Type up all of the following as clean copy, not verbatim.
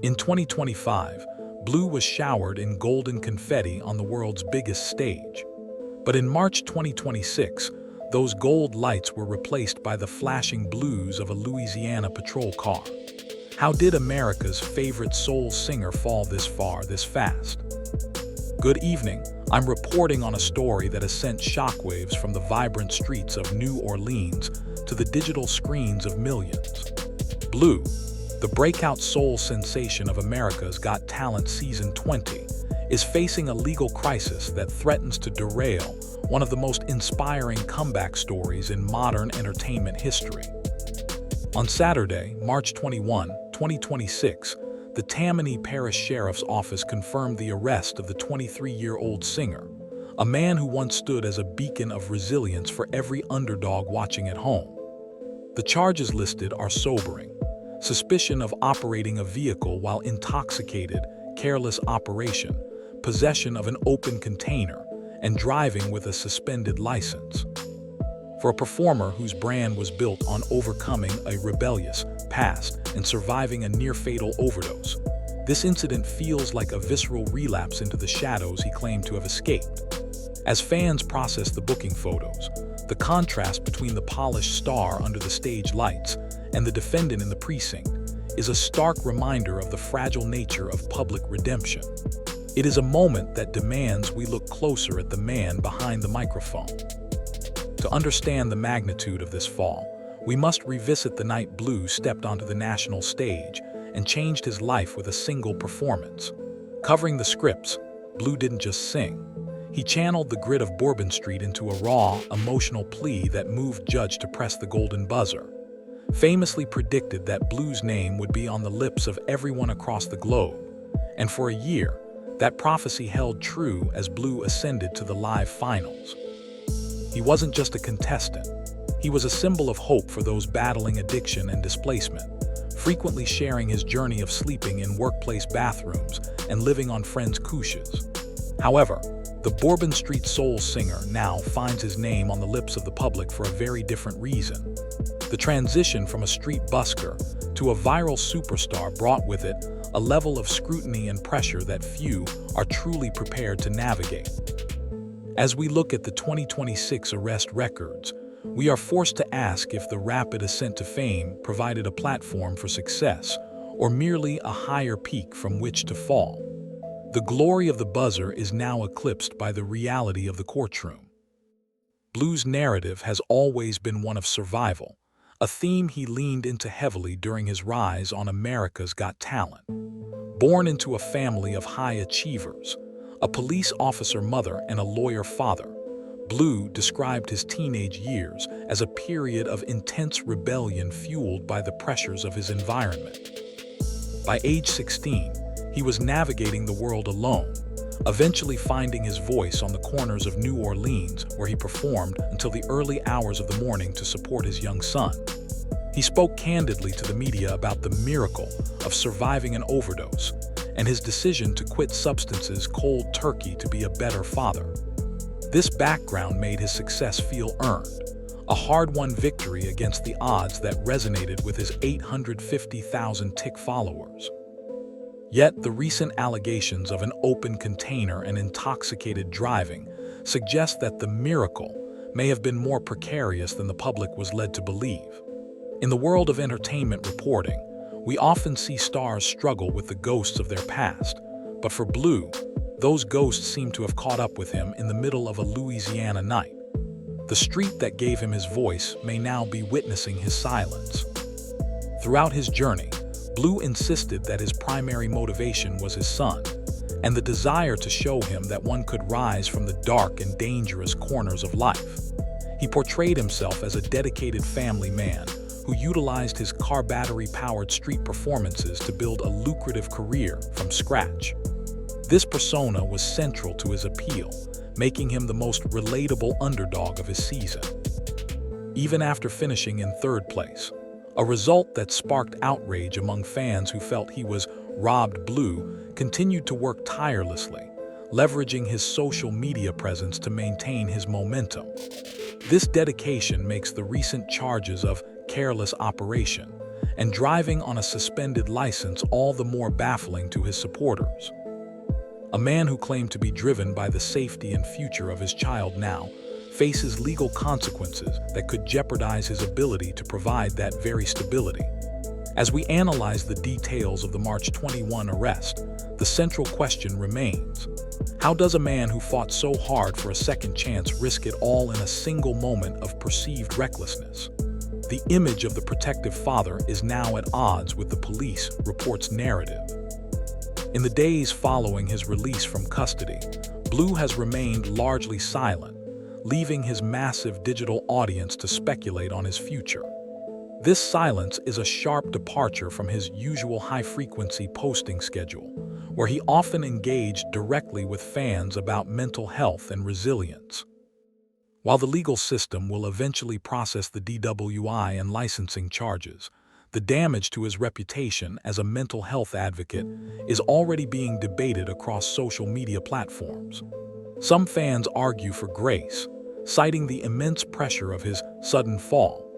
In 2025, Blue was showered in golden confetti on the world's biggest stage. But in March 2026, those gold lights were replaced by the flashing blues of a Louisiana patrol car. How did America's favorite soul singer fall this far, this fast? Good evening. I'm reporting on a story that has sent shockwaves from the vibrant streets of New Orleans to the digital screens of millions. Blue, the breakout soul sensation of America's Got Talent Season 20, is facing a legal crisis that threatens to derail one of the most inspiring comeback stories in modern entertainment history. On Saturday, March 21, 2026, the Tammany Parish Sheriff's Office confirmed the arrest of the 23-year-old singer, a man who once stood as a beacon of resilience for every underdog watching at home. The charges listed are sobering: suspicion of operating a vehicle while intoxicated, careless operation, possession of an open container, and driving with a suspended license. For a performer whose brand was built on overcoming a rebellious past and surviving a near-fatal overdose, this incident feels like a visceral relapse into the shadows he claimed to have escaped. As fans process the booking photos, the contrast between the polished star under the stage lights and the defendant in the precinct is a stark reminder of the fragile nature of public redemption. It is a moment that demands we look closer at the man behind the microphone. To understand the magnitude of this fall, we must revisit the night Blue stepped onto the national stage and changed his life with a single performance. Covering the scripts, Blue didn't just sing. He channeled the grit of Bourbon Street into a raw, emotional plea that moved judge to press the golden buzzer. Famously predicted that Blue's name would be on the lips of everyone across the globe. And for a year, that prophecy held true as Blue ascended to the live finals. He wasn't just a contestant. He was a symbol of hope for those battling addiction and displacement, frequently sharing his journey of sleeping in workplace bathrooms and living on friends' couches. However, the Bourbon Street Soul Singer now finds his name on the lips of the public for a very different reason. The transition from a street busker to a viral superstar brought with it a level of scrutiny and pressure that few are truly prepared to navigate. As we look at the 2026 arrest records, we are forced to ask if the rapid ascent to fame provided a platform for success or merely a higher peak from which to fall. The glory of the buzzer is now eclipsed by the reality of the courtroom. Blue's narrative has always been one of survival, a theme he leaned into heavily during his rise on America's Got Talent. Born into a family of high achievers, a police officer mother and a lawyer father, Blue described his teenage years as a period of intense rebellion fueled by the pressures of his environment. By age 16, he was navigating the world alone, eventually finding his voice on the corners of New Orleans, where he performed until the early hours of the morning to support his young son. He spoke candidly to the media about the miracle of surviving an overdose and his decision to quit substances cold turkey to be a better father. This background made his success feel earned, a hard-won victory against the odds that resonated with his 850,000 TikTok followers. Yet the recent allegations of an open container and intoxicated driving suggest that the miracle may have been more precarious than the public was led to believe. In the world of entertainment reporting, we often see stars struggle with the ghosts of their past, but for Blue, those ghosts seem to have caught up with him in the middle of a Louisiana night. The street that gave him his voice may now be witnessing his silence. Throughout his journey, Blue insisted that his primary motivation was his son, and the desire to show him that one could rise from the dark and dangerous corners of life. He portrayed himself as a dedicated family man who utilized his car battery-powered street performances to build a lucrative career from scratch. This persona was central to his appeal, making him the most relatable underdog of his season. Even after finishing in third place, a result that sparked outrage among fans who felt he was robbed, Blue continued to work tirelessly, leveraging his social media presence to maintain his momentum. This dedication makes the recent charges of careless operation and driving on a suspended license all the more baffling to his supporters. A man who claimed to be driven by the safety and future of his child now faces legal consequences that could jeopardize his ability to provide that very stability. As we analyze the details of the March 21 arrest, the central question remains: how does a man who fought so hard for a second chance risk it all in a single moment of perceived recklessness? The image of the protective father is now at odds with the police report's narrative. In the days following his release from custody, Blue has remained largely silent, leaving his massive digital audience to speculate on his future. This silence is a sharp departure from his usual high-frequency posting schedule, where he often engaged directly with fans about mental health and resilience. While the legal system will eventually process the DWI and licensing charges, the damage to his reputation as a mental health advocate is already being debated across social media platforms. Some fans argue for grace, citing the immense pressure of his sudden fall,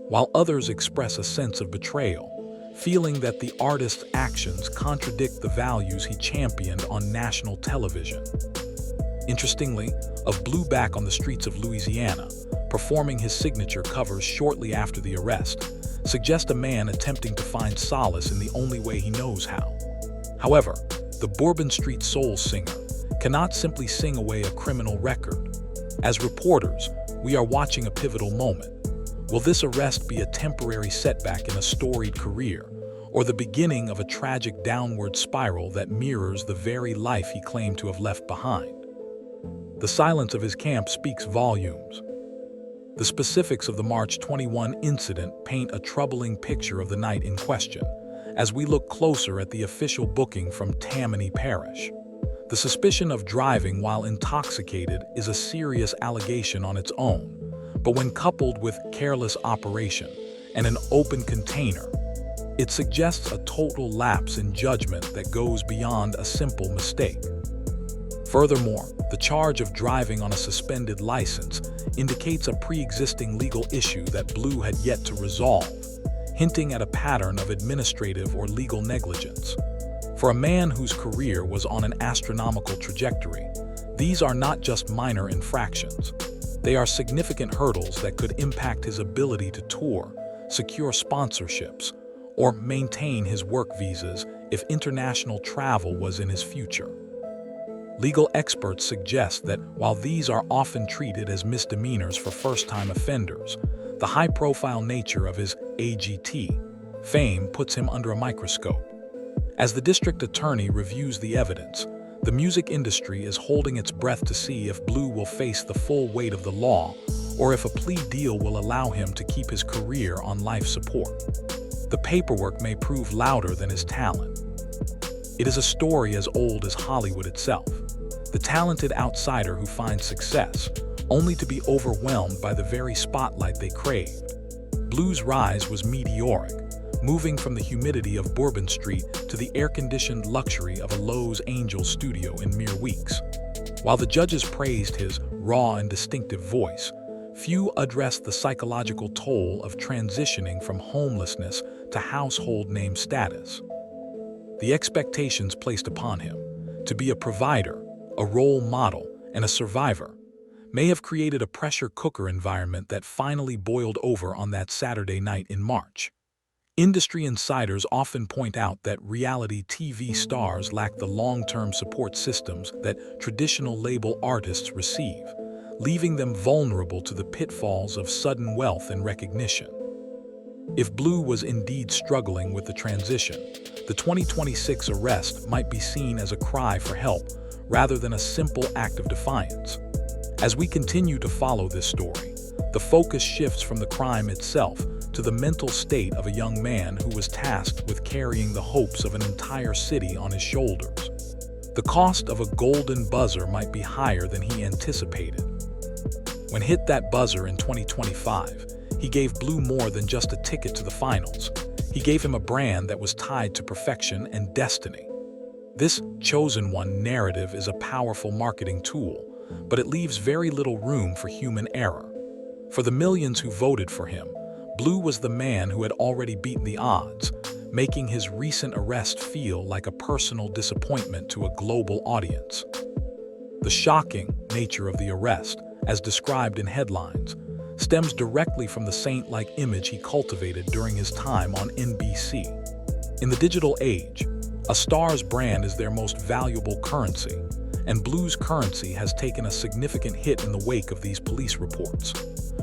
while others express a sense of betrayal, feeling that the artist's actions contradict the values he championed on national television. Interestingly, of Blue back on the streets of Louisiana, performing his signature covers shortly after the arrest, suggest a man attempting to find solace in the only way he knows how. However, the Bourbon Street Soul Singer cannot simply sing away a criminal record. As reporters, we are watching a pivotal moment. Will this arrest be a temporary setback in a storied career, or the beginning of a tragic downward spiral that mirrors the very life he claimed to have left behind? The silence of his camp speaks volumes. The specifics of the March 21 incident paint a troubling picture of the night in question, as we look closer at the official booking from Tammany Parish. The suspicion of driving while intoxicated is a serious allegation on its own, but when coupled with careless operation and an open container, it suggests a total lapse in judgment that goes beyond a simple mistake. Furthermore, the charge of driving on a suspended license indicates a pre-existing legal issue that Blue had yet to resolve, hinting at a pattern of administrative or legal negligence. For a man whose career was on an astronomical trajectory, these are not just minor infractions. They are significant hurdles that could impact his ability to tour, secure sponsorships, or maintain his work visas if international travel was in his future. Legal experts suggest that while these are often treated as misdemeanors for first-time offenders, the high-profile nature of his AGT fame puts him under a microscope. As the district attorney reviews the evidence, the music industry is holding its breath to see if Blue will face the full weight of the law or if a plea deal will allow him to keep his career on life support. The paperwork may prove louder than his talent. It is a story as old as Hollywood itself. The talented outsider who finds success, only to be overwhelmed by the very spotlight they craved. Blue's rise was meteoric, moving from the humidity of Bourbon Street to the air-conditioned luxury of a Los Angeles studio in mere weeks. While the judges praised his raw and distinctive voice, few addressed the psychological toll of transitioning from homelessness to household name status. The expectations placed upon him, to be a provider, a role model, and a survivor, may have created a pressure cooker environment that finally boiled over on that Saturday night in March. Industry insiders often point out that reality TV stars lack the long-term support systems that traditional label artists receive, leaving them vulnerable to the pitfalls of sudden wealth and recognition. If Blue was indeed struggling with the transition, the 2026 arrest might be seen as a cry for help rather than a simple act of defiance. As we continue to follow this story, the focus shifts from the crime itself to the mental state of a young man who was tasked with carrying the hopes of an entire city on his shoulders. The cost of a golden buzzer might be higher than he anticipated. When hit that buzzer in 2025, he gave Blue more than just a ticket to the finals. He gave him a brand that was tied to perfection and destiny. This chosen one narrative is a powerful marketing tool, but it leaves very little room for human error. For the millions who voted for him, Blue was the man who had already beaten the odds, making his recent arrest feel like a personal disappointment to a global audience. The shocking nature of the arrest, as described in headlines, stems directly from the saint-like image he cultivated during his time on NBC. In the digital age, a star's brand is their most valuable currency, and Blue's currency has taken a significant hit in the wake of these police reports.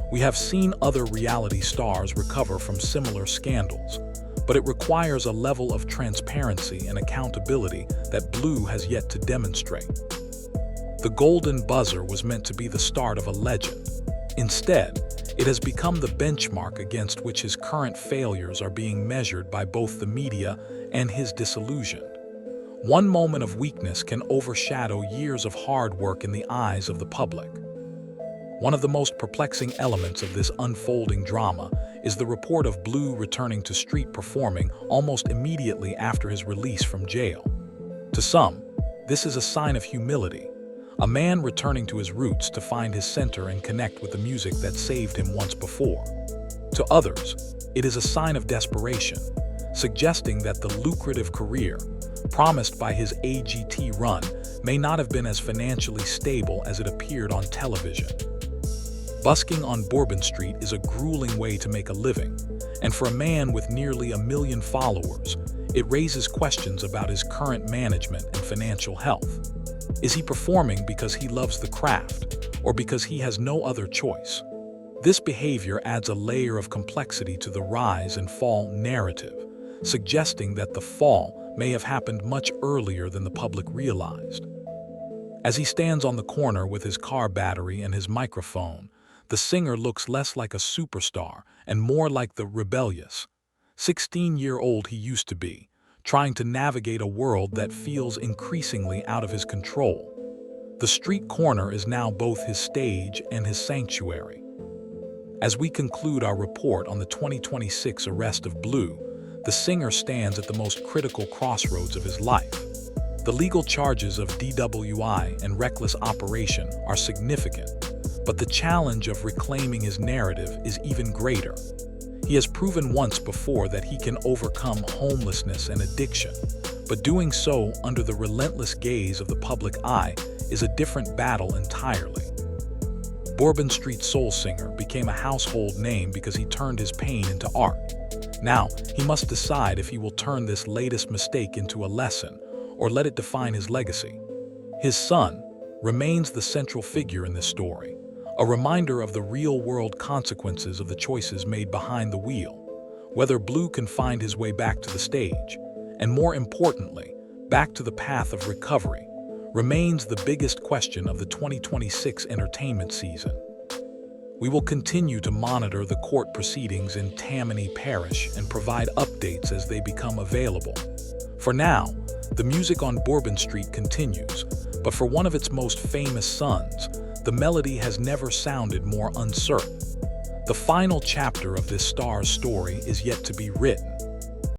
We have seen other reality stars recover from similar scandals, but it requires a level of transparency and accountability that Blue has yet to demonstrate. The golden buzzer was meant to be the start of a legend. Instead, it has become the benchmark against which his current failures are being measured by both the media and his disillusion. One moment of weakness can overshadow years of hard work in the eyes of the public. One of the most perplexing elements of this unfolding drama is the report of Blue returning to street performing almost immediately after his release from jail. To some, this is a sign of humility, a man returning to his roots to find his center and connect with the music that saved him once before. To others, it is a sign of desperation, suggesting that the lucrative career promised by his AGT run may not have been as financially stable as it appeared on television. Busking on Bourbon Street is a grueling way to make a living, and for a man with nearly 1 million followers, it raises questions about his current management and financial health. Is he performing because he loves the craft, or because he has no other choice? This behavior adds a layer of complexity to the rise and fall narrative, suggesting that the fall may have happened much earlier than the public realized. As he stands on the corner with his car battery and his microphone, the singer looks less like a superstar and more like the rebellious 16-year-old he used to be, trying to navigate a world that feels increasingly out of his control. The street corner is now both his stage and his sanctuary. As we conclude our report on the 2026 arrest of Blue, the singer stands at the most critical crossroads of his life. The legal charges of DWI and reckless operation are significant, but the challenge of reclaiming his narrative is even greater. He has proven once before that he can overcome homelessness and addiction, but doing so under the relentless gaze of the public eye is a different battle entirely. Bourbon Street Soul Singer became a household name because he turned his pain into art. Now, he must decide if he will turn this latest mistake into a lesson or let it define his legacy. His son remains the central figure in this story, a reminder of the real-world consequences of the choices made behind the wheel. Whether Blue can find his way back to the stage, and more importantly, back to the path of recovery, remains the biggest question of the 2026 entertainment season. We will continue to monitor the court proceedings in Tammany Parish and provide updates as they become available. For now, the music on Bourbon Street continues, but for one of its most famous sons, the melody has never sounded more uncertain. The final chapter of this star's story is yet to be written,